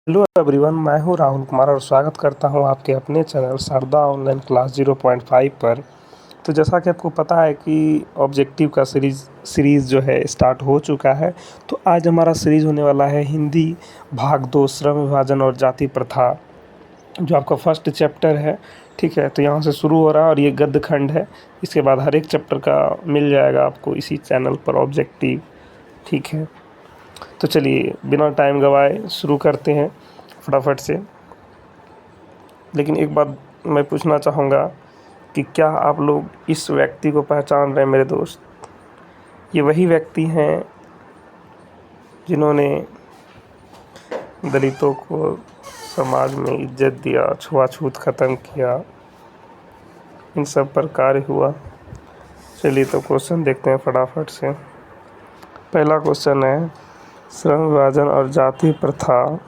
Hello everyone, मैं हूं राहुल कुमार और स्वागत करता हूं आपके अपने चैनल शारदा ऑनलाइन क्लास 0.5 पर। तो जैसा कि आपको पता है कि ऑब्जेक्टिव का सीरीज़ जो है स्टार्ट हो चुका है। तो आज हमारा सीरीज़ होने वाला है हिंदी भाग 2 श्रम विभाजन और जाति प्रथा, जो आपका फर्स्ट चैप्टर है। ठीक है, तो यहाँ से शुरू हो रहा है और ये गद्य खंड है। इसके बाद हर एक चैप्टर का मिल जाएगा आपको इसी चैनल पर ऑब्जेक्टिव। ठीक है, तो चलिए बिना टाइम गवाए शुरू करते हैं फटाफट से। लेकिन एक बात मैं पूछना चाहूँगा कि क्या आप लोग इस व्यक्ति को पहचान रहे हैं मेरे दोस्त? ये वही व्यक्ति हैं जिन्होंने दलितों को समाज में इज्जत दिया, छुआछूत ख़त्म किया, इन सब पर कार्य हुआ। चलिए तो क्वेश्चन देखते हैं फटाफट से। पहला क्वेश्चन है, श्रम विभाजन और जाति प्रथा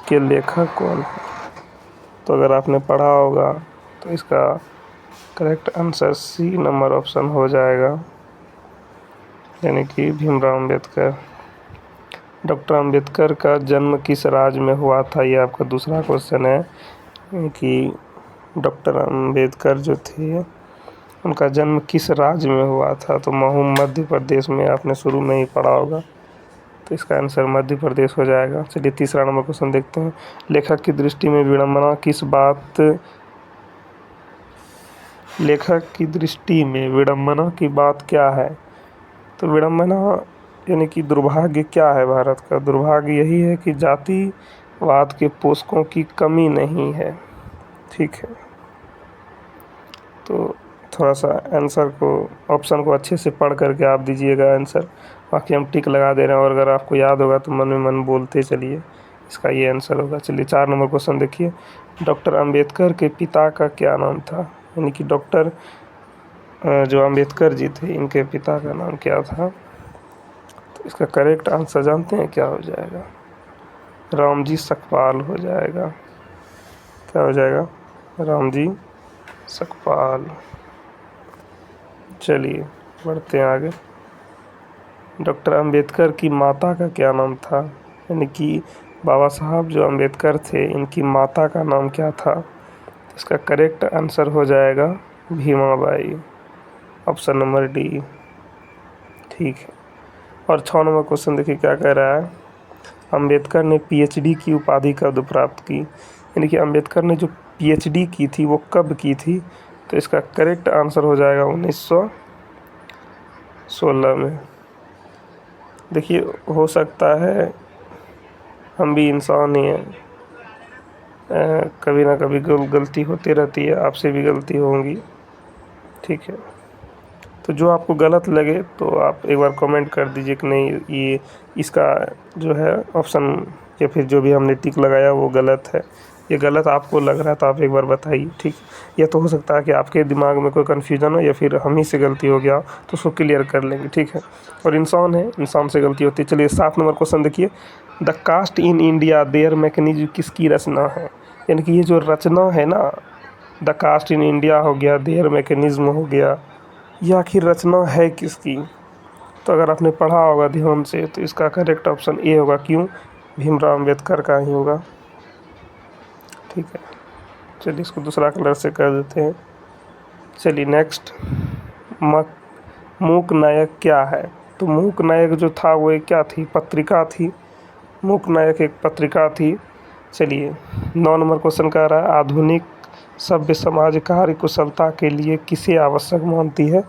के लेखक कौन है? तो अगर आपने पढ़ा होगा तो इसका correct answer C number option हो जाएगा, यानी कि भीमराव अंबेडकर। डॉक्टर अंबेडकर का जन्म किस राज्य में हुआ था, ये आपका दूसरा क्वेश्चन है कि डॉक्टर अंबेडकर जो थे उनका जन्म किस राज्य में हुआ था। तो महू मध्य प्रदेश में, आपने शुरू में ही पढ़ा होगा, तो इसका आंसर मध्य प्रदेश हो जाएगा। चलिए तीसरा नंबर क्वेश्चन देखते हैं। लेखक की दृष्टि में विडंबना किस बात लेखक की दृष्टि में विडंबना की बात क्या है? तो विडंबना यानी कि दुर्भाग्य क्या है भारत का? दुर्भाग्य यही है कि जातिवाद के पोषकों की कमी नहीं है। ठीक है, तो थोड़ा सा आंसर को, ऑप्शन को अच्छे से पढ़ करके आप दीजिएगा आंसर। बाकी हम टिक लगा दे रहे हैं और अगर आपको याद होगा तो मन में मन बोलते चलिए, इसका ये आंसर होगा। चलिए 4 नंबर क्वेश्चन देखिए। डॉक्टर अंबेडकर के पिता का क्या नाम था? यानी कि डॉक्टर जो अंबेडकर जी थे, इनके पिता का नाम क्या था? तो इसका करेक्ट आंसर जानते हैं क्या हो जाएगा? रामजी सकपाल हो जाएगा। क्या हो जाएगा? रामजी सकपाल। चलिए बढ़ते हैं आगे। डॉक्टर अंबेडकर की माता का क्या नाम था? यानी कि बाबा साहब जो अंबेडकर थे, इनकी माता का नाम क्या था? तो इसका करेक्ट आंसर हो जाएगा भीमाबाई, ऑप्शन नंबर डी। ठीक है, और 6 नंबर क्वेश्चन देखिए क्या कह रहा है। अंबेडकर ने पीएचडी की उपाधि कब प्राप्त की? यानी कि अंबेडकर ने जो पीएचडी की थी वो कब की थी? तो इसका करेक्ट आंसर हो जाएगा 1916 में। देखिए, हो सकता है हम भी इंसान ही हैं, कभी ना कभी गलती होती रहती है, आपसे भी गलती होंगी। ठीक है, तो जो आपको गलत लगे तो आप एक बार कमेंट कर दीजिए कि नहीं, ये इसका जो है ऑप्शन या फिर जो भी हमने टिक लगाया वो गलत है। ये गलत आपको लग रहा है तो आप एक बार बताइए। ठीक, या तो हो सकता है कि आपके दिमाग में कोई कन्फ्यूज़न हो या फिर हम ही से गलती हो गया, तो उसको क्लियर कर लेंगे। ठीक है, और इंसान है, इंसान से गलती होती है। चलिए 7 नंबर क्वेश्चन देखिए। The caste in India their mechanism किसकी रचना है? यानी कि ये जो रचना है ना, द कास्ट इन इंडिया हो गया, देयर मैकेनिज्म हो गया, ये आखिर रचना है किसकी? तो अगर आपने पढ़ा होगा ध्यान से तो इसका करेक्ट ऑप्शन ए होगा। क्यों? भीमराव अंबेडकर का ही होगा। ठीक है, चलिए इसको दूसरा कलर से कर देते हैं। चलिए नेक्स्ट, मूक नायक क्या है? तो मूक नायक जो था वो एक क्या थी? पत्रिका थी। मूक नायक एक पत्रिका थी। चलिए 9 नंबर क्वेश्चन कह रहा है, आधुनिक सभ्य समाज कार्य कुशलता के लिए किसे आवश्यक मानती है?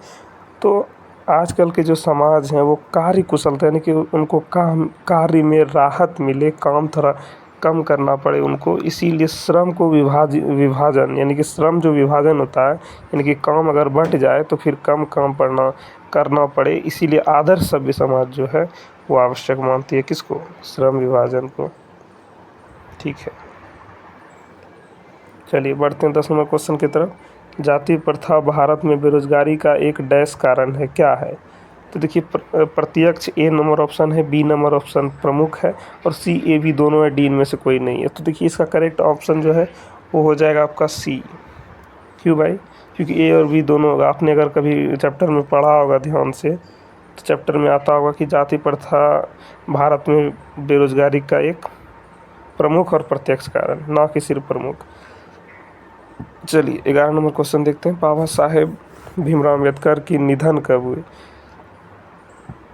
तो आजकल के जो समाज हैं वो कार्य कुशलता, यानी कि उनको काम कार्य में राहत मिले, काम थोड़ा कम करना पड़े उनको, इसीलिए श्रम को विभाजन, यानी कि श्रम जो विभाजन होता है, यानी कि काम अगर बढ़ जाए तो फिर कम काम करना पड़े, इसीलिए आदर्श सभ्य समाज जो है वो आवश्यक मानती है किसको? श्रम विभाजन को। ठीक है, चलिए बढ़ते हैं 10 नंबर क्वेश्चन की तरफ। जाति प्रथा भारत में बेरोजगारी का एक डैश कारण है, क्या है? तो देखिए, प्रत्यक्ष ए नंबर ऑप्शन है, बी नंबर ऑप्शन प्रमुख है, और सी ए भी दोनों है, डी इनमें से कोई नहीं है। तो देखिए इसका करेक्ट ऑप्शन जो है वो हो जाएगा आपका सी। क्यों भाई? क्योंकि ए और बी दोनों, आपने अगर कभी चैप्टर में पढ़ा होगा ध्यान से, तो चैप्टर में आता होगा कि जाति प्रथा भारत में बेरोजगारी का एक प्रमुख और प्रत्यक्ष कारण, ना कि सिर्फ प्रमुख। चलिए 11 नंबर क्वेश्चन देखते हैं। बाबा साहेब भीमराव अम्बेडकर की निधन कब हुई?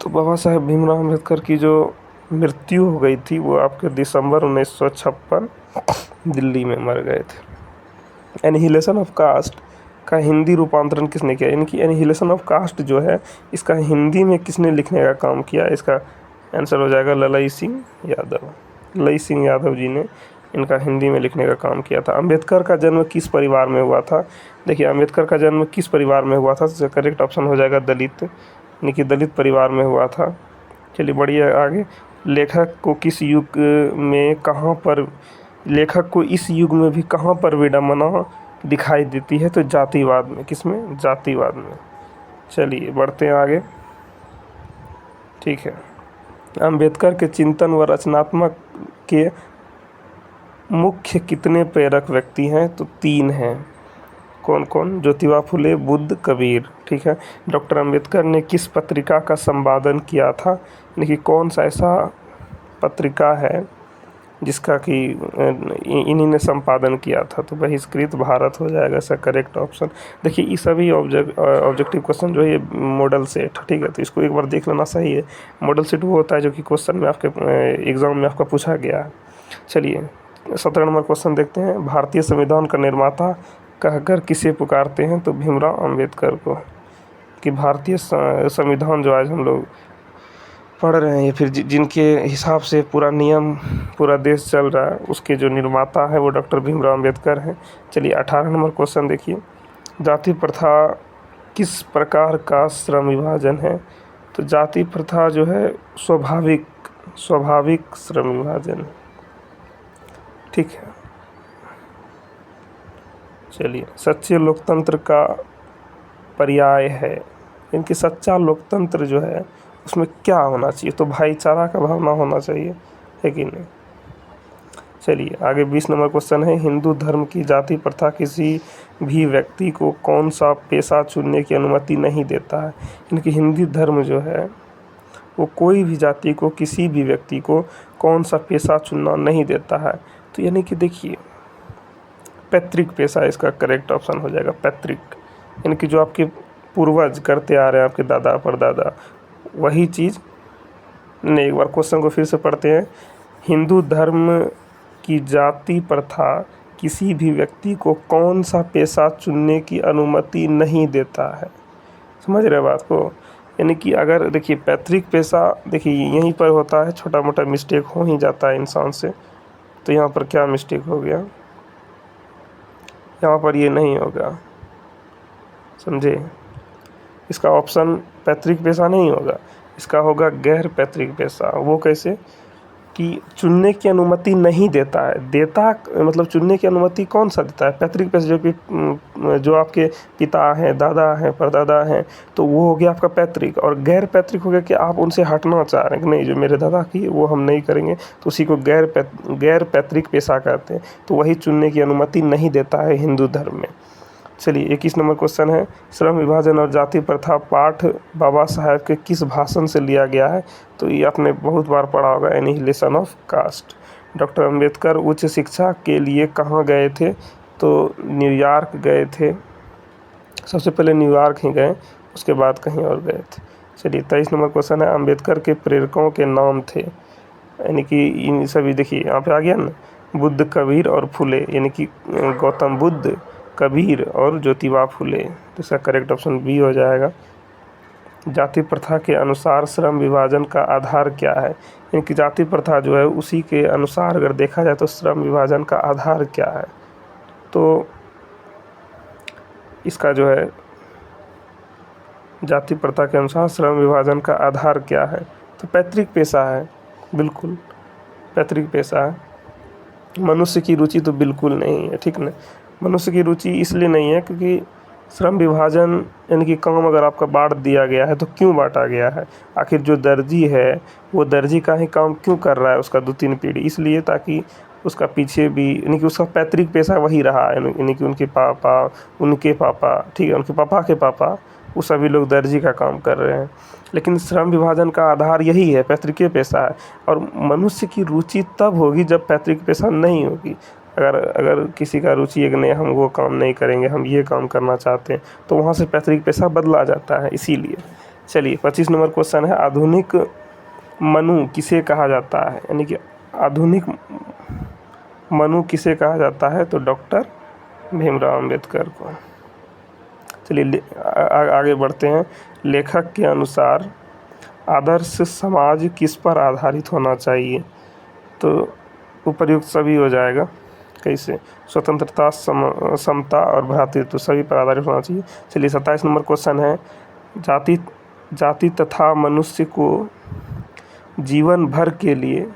तो बाबा साहेब भीमराव अम्बेडकर की जो मृत्यु हो गई थी वो आपके दिसंबर 1956 दिल्ली में मर गए थे। एनिहिलेशन ऑफ कास्ट का हिंदी रूपांतरण किसने किया? यानी कि एनिहिलेशन ऑफ कास्ट जो है इसका हिंदी में किसने लिखने का काम किया? इसका आंसर हो जाएगा ललई सिंह यादव। ललई सिंह यादव जी ने इनका हिंदी में लिखने का काम किया था। अम्बेडकर का जन्म किस परिवार में हुआ था? देखिए अम्बेडकर का जन्म किस परिवार में हुआ था? तो करेक्ट ऑप्शन हो जाएगा दलित, यानी कि दलित परिवार में हुआ था। चलिए बढ़िया आगे। लेखक को किस युग में कहाँ पर, लेखक को इस युग में भी कहाँ पर विडंबना दिखाई देती है? तो जातिवाद में। किसमें? जातिवाद में। चलिए बढ़ते हैं आगे। ठीक है। अम्बेडकर के चिंतन व रचनात्मक के मुख्य कितने प्रेरक व्यक्ति हैं? तो 3 हैं। कौन कौन? ज्योतिबा फुले, बुद्ध, कबीर। ठीक है। डॉक्टर अम्बेडकर ने किस पत्रिका का संपादन किया था? यानी कि कौन सा ऐसा पत्रिका है जिसका कि इन्हीं ने संपादन किया था? तो बहिष्कृत भारत हो जाएगा इसका करेक्ट ऑप्शन। देखिए ये सभी ऑब्जेक्टिव क्वेश्चन जो है ये मॉडल सेट, ठीक है, तो इसको एक बार देख लेना सही है। मॉडल सेट वो होता है जो कि क्वेश्चन में आपके एग्जाम में आपका पूछा गया है। चलिए 17 नंबर क्वेश्चन देखते हैं। भारतीय संविधान का निर्माता कहकर किसे पुकारते हैं? तो भीमराव अम्बेडकर को। कि भारतीय संविधान जो आज हम लोग पढ़ रहे हैं या फिर जिनके हिसाब से पूरा नियम पूरा देश चल रहा है उसके जो निर्माता है वो डॉक्टर भीमराव अम्बेडकर हैं। चलिए 18 नंबर क्वेश्चन देखिए। जाति प्रथा किस प्रकार का श्रम विभाजन है? तो जाति प्रथा जो है स्वाभाविक श्रम विभाजन। ठीक है। चलिए सच्चे लोकतंत्र का पर्याय है, इनकी सच्चा लोकतंत्र जो है उसमें क्या होना चाहिए? तो भाईचारा का भावना होना चाहिए, है कि नहीं? चलिए आगे 20 नंबर क्वेश्चन है। हिंदू धर्म की जाति प्रथा किसी भी व्यक्ति को कौन सा पेशा चुनने की अनुमति नहीं देता है? इनकी हिंदू धर्म जो है वो कोई भी जाति को, किसी भी व्यक्ति को कौन सा पेशा चुनना नहीं देता है। तो यानी कि देखिए पैतृक पेशा इसका करेक्ट ऑप्शन हो जाएगा। पैतृक यानी कि जो आपके पूर्वज करते आ रहे हैं, आपके दादा परदादा, वही चीज़ नहीं। एक बार क्वेश्चन को फिर से पढ़ते हैं। हिंदू धर्म की जाति प्रथा किसी भी व्यक्ति को कौन सा पेशा चुनने की अनुमति नहीं देता है। समझ रहे बात को? यानी कि अगर देखिए पैतृक पेशा, देखिए यहीं पर होता है छोटा मोटा मिस्टेक हो ही जाता है इंसान से। तो यहाँ पर क्या मिस्टेक हो गया? यहाँ पर ये नहीं होगा, समझे? इसका ऑप्शन पैतृक पेशा नहीं होगा, इसका होगा गैर पैतृक पेशा। वो कैसे? कि चुनने की अनुमति नहीं देता है। देता मतलब चुनने की अनुमति कौन सा देता है? पैतृक पेशा जो आपके पिता हैं, दादा हैं, परदादा हैं, तो वो हो गया आपका पैतृक। और गैर पैतृक हो गया कि आप उनसे हटना चाह रहे हैं कि नहीं, जो मेरे दादा की वो हम नहीं करेंगे, तो उसी को गैर पैतृक पेशा कहते हैं। तो वही चुनने की अनुमति नहीं देता है हिंदू धर्म में। चलिए 21 नंबर क्वेश्चन है। श्रम विभाजन और जाति प्रथा पाठ बाबा साहेब के किस भाषण से लिया गया है? तो ये आपने बहुत बार पढ़ा होगा, annihilation of caste. Doctor Ambedkar उच्च शिक्षा के लिए कहाँ गए थे? तो न्यूयॉर्क गए थे। सबसे पहले न्यूयॉर्क ही गए, उसके बाद कहीं और गए थे। चलिए 23 नंबर क्वेश्चन है। अम्बेडकर के प्रेरकों के नाम थे, यानी कि इन सभी देखिए यहाँ पे आ गया ना, बुद्ध, कबीर और फुले, यानी कि गौतम बुद्ध, कबीर और ज्योतिबा फुले। तो इसका करेक्ट ऑप्शन बी हो जाएगा। जाति प्रथा के अनुसार श्रम विभाजन का आधार क्या है? इनकी जाति प्रथा जो है उसी के अनुसार अगर देखा जाए तो श्रम विभाजन का आधार क्या है? तो इसका जो है जाति प्रथा के अनुसार श्रम विभाजन का आधार क्या है? तो पैतृक पेशा है, बिल्कुल पैतृक पेशा है। मनुष्य की रुचि तो बिल्कुल नहीं है, ठीक ना। मनुष्य की रुचि इसलिए नहीं है क्योंकि श्रम विभाजन यानी कि काम अगर आपका बांट दिया गया है तो क्यों बांटा गया है? आखिर जो दर्जी है वो दर्जी का ही काम क्यों कर रहा है उसका 2-3 पीढ़ी? इसलिए ताकि उसका पीछे भी यानी कि उसका पैतृक पेशा वही रहा है, यानी कि उनके पापा, ठीक है, उनके पापा के पापा वो सभी लोग दर्जी का काम कर रहे हैं। लेकिन श्रम विभाजन का आधार यही है, पैतृकीय पेशा है। और मनुष्य की रुचि तब होगी जब पैतृक पेशा नहीं होगी। अगर किसी का रुचि है कि नहीं, हम वो काम नहीं करेंगे, हम ये काम करना चाहते हैं, तो वहाँ से पैतृक पेशा बदला जाता है। इसीलिए चलिए 25 नंबर क्वेश्चन है, आधुनिक मनु किसे कहा जाता है? यानी कि आधुनिक मनु किसे कहा जाता है? तो डॉक्टर भीमराव अंबेडकर को। चलिए आगे बढ़ते हैं। लेखक के अनुसार आदर्श समाज किस पर आधारित होना चाहिए? तो उपर्युक्त सभी हो जाएगा। कैसे? स्वतंत्रता, समता और भ्रातृत्व सभी पर आधारित होना चाहिए। चलिए 27 नंबर क्वेश्चन है, जाति तथा मनुष्य को जीवन भर के लिए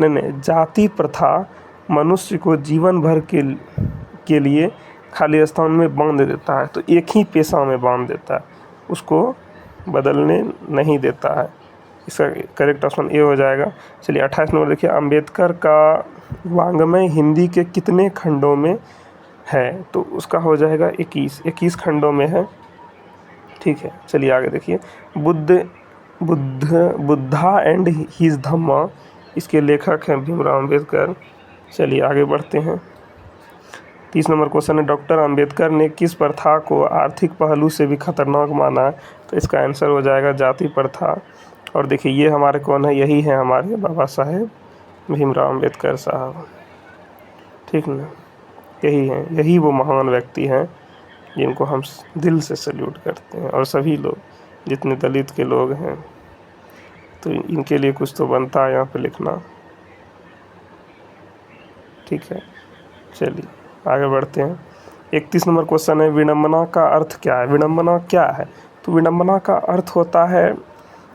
नहीं, जाति प्रथा मनुष्य को जीवन भर के लिए खाली स्थान में बांध देता है। तो एक ही पेशा में बांध देता है, उसको बदलने नहीं देता है। इसका करेक्ट ऑप्शन ए हो जाएगा। चलिए 28 नंबर देखिए, अंबेडकर का वाङ्मय हिंदी के कितने खंडों में है? तो उसका हो जाएगा 21 खंडों में है। ठीक है, चलिए आगे देखिए, बुद्धा एंड हिज धम्मा, इसके लेखक हैं भीमराव अंबेडकर। चलिए आगे बढ़ते हैं। 30 नंबर क्वेश्चन है, डॉक्टर अंबेडकर ने किस प्रथा को आर्थिक पहलू से भी खतरनाक माना? तो इसका आंसर हो जाएगा जाति प्रथा। और देखिए ये हमारे कौन है? यही है हमारे बाबा साहेब भीमराव अंबेडकर साहब। ठीक ना, यही हैं, यही वो महान व्यक्ति हैं जिनको हम दिल से सल्यूट करते हैं। और सभी लोग जितने दलित के लोग हैं, तो इनके लिए कुछ तो बनता है यहाँ पे लिखना। ठीक है, चलिए आगे बढ़ते हैं। 31 नंबर क्वेश्चन है, विडंबना का अर्थ क्या है? विडंबना क्या है? तो विडंबना का अर्थ होता है,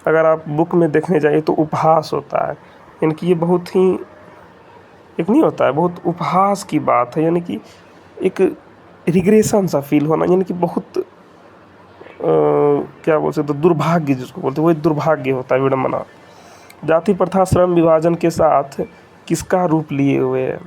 अगर आप बुक में देखने जाइए तो उपहास होता है। यानी कि ये बहुत ही एक नहीं होता है, बहुत उपहास की बात है। यानी कि एक रिग्रेशन सा फील होना, यानी कि बहुत क्या बोल सकते, दुर्भाग्य जिसको बोलते हैं, वो दुर्भाग्य होता है विडंबना। जाति प्रथा श्रम विभाजन के साथ किसका रूप लिए हुए है?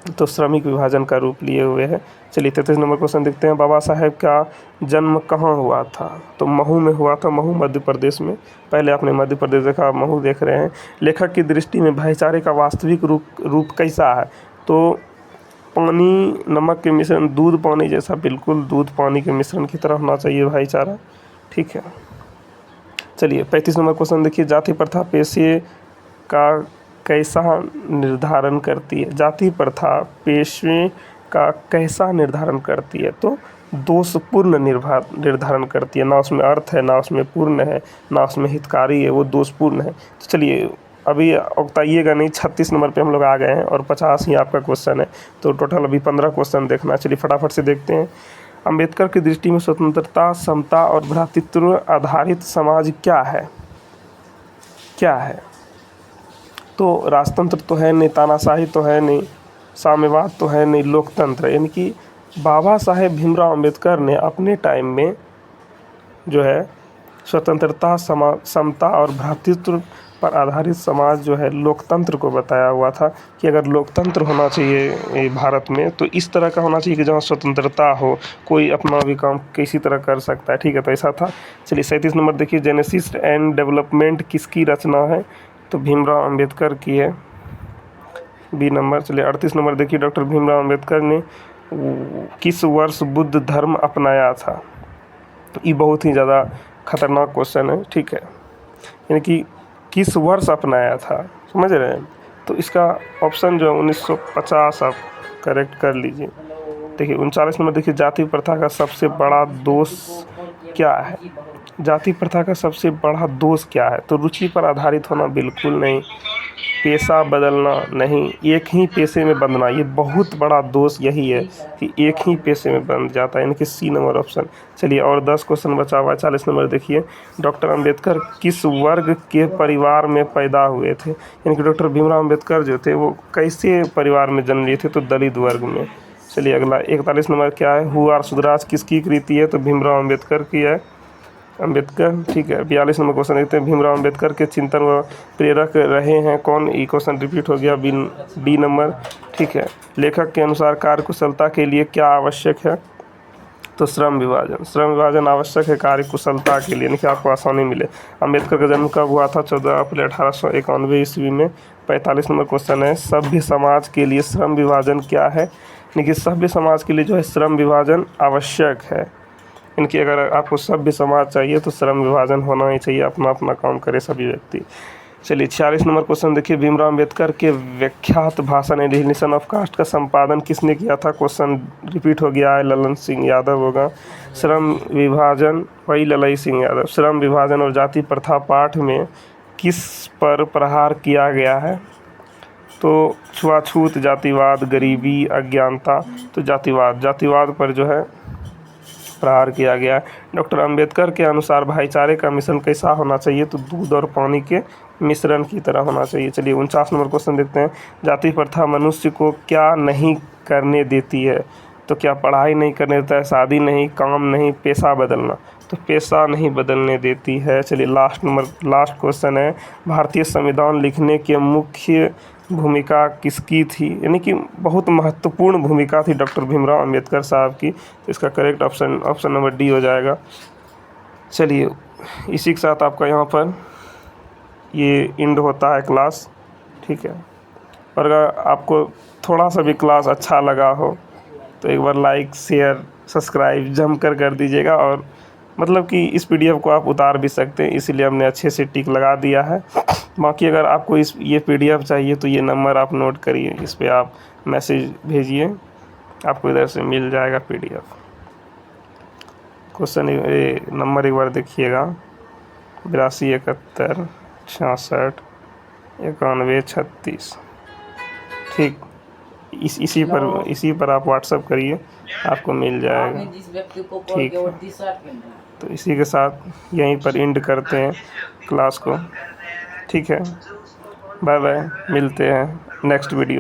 तो श्रमिक विभाजन का रूप लिए हुए हैं। चलिए 33 नंबर क्वेश्चन देखते हैं, बाबा साहेब का जन्म कहाँ हुआ था? तो महू में हुआ था, महू मध्य प्रदेश में। पहले आपने मध्य प्रदेश देखा, महू देख रहे हैं। लेखक की दृष्टि में भाईचारे का वास्तविक रूप कैसा है? तो पानी नमक के मिश्रण, दूध पानी जैसा, बिल्कुल दूध पानी के मिश्रण की तरह होना चाहिए भाईचारा। ठीक है, चलिए 35 नंबर क्वेश्चन देखिए, जाति प्रथा पेशे का कैसा निर्धारण करती है? जाति प्रथा पेशे का कैसा निर्धारण करती है? तो दोषपूर्ण निर्धारण करती है। ना उसमें अर्थ है, ना उसमें पूर्ण है, ना उसमें हितकारी है, वो दोषपूर्ण है। तो चलिए अभी उगताइएगा नहीं, 36 नंबर पे हम लोग आ गए हैं और 50 ही आपका क्वेश्चन है। तो टोटल अभी 15 क्वेश्चन देखना। चलिए फटाफट से देखते हैं। अंबेडकर की दृष्टि में स्वतंत्रता, समता और भ्रातृत्व आधारित समाज क्या है? क्या है? तो राजतंत्र तो है नहीं, तानाशाही तो है नहीं, साम्यवाद तो है नहीं, लोकतंत्र। यानी कि बाबा साहेब भीमराव अंबेडकर ने अपने टाइम में जो है स्वतंत्रता, समता और भ्रातृत्व पर आधारित समाज जो है लोकतंत्र को बताया हुआ था कि अगर लोकतंत्र होना चाहिए भारत में तो इस तरह का होना चाहिए कि जहाँ स्वतंत्रता हो, कोई अपना भी काम किसी तरह कर सकता है। ठीक है, तो ऐसा था। चलिए 37 नंबर देखिए, जेनेसिस एंड डेवलपमेंट किसकी रचना है? तो भीमराव अंबेडकर की है, बी नंबर। चलिए 38 नंबर देखिए, डॉक्टर भीमराव अंबेडकर ने किस वर्ष बुद्ध धर्म अपनाया था? तो ये बहुत ही ज़्यादा खतरनाक क्वेश्चन है। ठीक है, यानी कि किस वर्ष अपनाया था, समझ रहे हैं? तो इसका ऑप्शन जो है 1950 आप करेक्ट कर लीजिए। देखिए 39 नंबर देखिए, जाति प्रथा का सबसे बड़ा दोष क्या है? जाति प्रथा का सबसे बड़ा दोष क्या है? तो रुचि पर आधारित होना बिल्कुल नहीं, पेशा बदलना नहीं, एक ही पेशे में बंधना, ये बहुत बड़ा दोष यही है कि एक ही पेशे में बंध जाता है, यानी कि सी नंबर ऑप्शन। चलिए और 10 क्वेश्चन बचा हुआ है। 40 नंबर देखिए, डॉक्टर अंबेडकर किस वर्ग के परिवार में पैदा हुए थे? यानी कि डॉक्टर भीमराव अंबेडकर जो थे वो कैसे परिवार में जन्म लिए थे? तो दलित वर्ग में। चलिए अगला 41 नंबर क्या है, हु आर सुधराज किसकी कृति है? तो भीमराव अंबेडकर की है, अंबेडकर। ठीक है, 42 नंबर क्वेश्चन देखते हैं, भीमराव अंबेडकर के चिंतन व प्रेरक रहे हैं कौन? ये क्वेश्चन रिपीट हो गया, बी नंबर। ठीक है, लेखक के अनुसार कार्यकुशलता के लिए क्या आवश्यक है? तो श्रम विभाजन आवश्यक है कार्य कुशलता के लिए, यानी कि आपको आसानी मिले। अम्बेडकर का जन्म कब हुआ था? 14 अप्रैल 1891 ईस्वी में। 45 नंबर क्वेश्चन है, सभ्य समाज के लिए श्रम विभाजन क्या है? यानी कि सभ्य समाज के लिए जो है श्रम विभाजन आवश्यक है। इनकी अगर आपको सभ्य समाज चाहिए तो श्रम विभाजन होना ही चाहिए, अपना अपना काम करे सभी व्यक्ति। चलिए 46 नंबर क्वेश्चन देखिए, भीमराव अम्बेडकर के विख्यात भाषण रिजल्यूशन ऑफ कास्ट का संपादन किसने किया था? क्वेश्चन रिपीट हो गया है, ललन सिंह यादव होगा। श्रम विभाजन, वही ललन सिंह यादव। श्रम विभाजन और जाति प्रथा पाठ में किस पर प्रहार किया गया है? तो छुआछूत, जातिवाद, गरीबी, अज्ञानता। तो जातिवाद पर जो है प्रहार किया गया है। डॉक्टर अंबेडकर के अनुसार भाईचारे का मिश्रण कैसा होना चाहिए? तो दूध और पानी के मिश्रण की तरह होना चाहिए। चलिए 49 नंबर क्वेश्चन देखते हैं, जाति प्रथा मनुष्य को क्या नहीं करने देती है? तो क्या पढ़ाई नहीं करने देता है, शादी नहीं, काम नहीं, पेशा बदलना? तो पेशा नहीं बदलने देती है। चलिए लास्ट क्वेश्चन है, भारतीय संविधान लिखने के मुख्य भूमिका किसकी थी? यानी कि बहुत महत्वपूर्ण भूमिका थी डॉक्टर भीमराव अंबेडकर साहब की। तो इसका करेक्ट ऑप्शन नंबर डी हो जाएगा। चलिए इसी के साथ आपका यहाँ पर ये एंड होता है क्लास, ठीक है। और अगर आपको थोड़ा सा भी क्लास अच्छा लगा हो तो एक बार लाइक, शेयर, सब्सक्राइब जमकर कर दीजिएगा। और मतलब कि इस पीडीएफ को आप उतार भी सकते हैं, इसीलिए हमने अच्छे से टिक लगा दिया है। बाकी अगर आपको ये पीडीएफ चाहिए तो ये नंबर आप नोट करिए, इस पर आप मैसेज भेजिए, आपको इधर से मिल जाएगा पीडीएफ। क्वेश्चन नंबर एक बार देखिएगा, 82 71 66 91 36, ठीक। इसी पर आप व्हाट्सअप करिए, आपको मिल जाएगा, ठीक है। तो इसी के साथ यहीं पर एंड करते हैं क्लास को, ठीक है। बाय बाय, मिलते हैं नेक्स्ट वीडियो।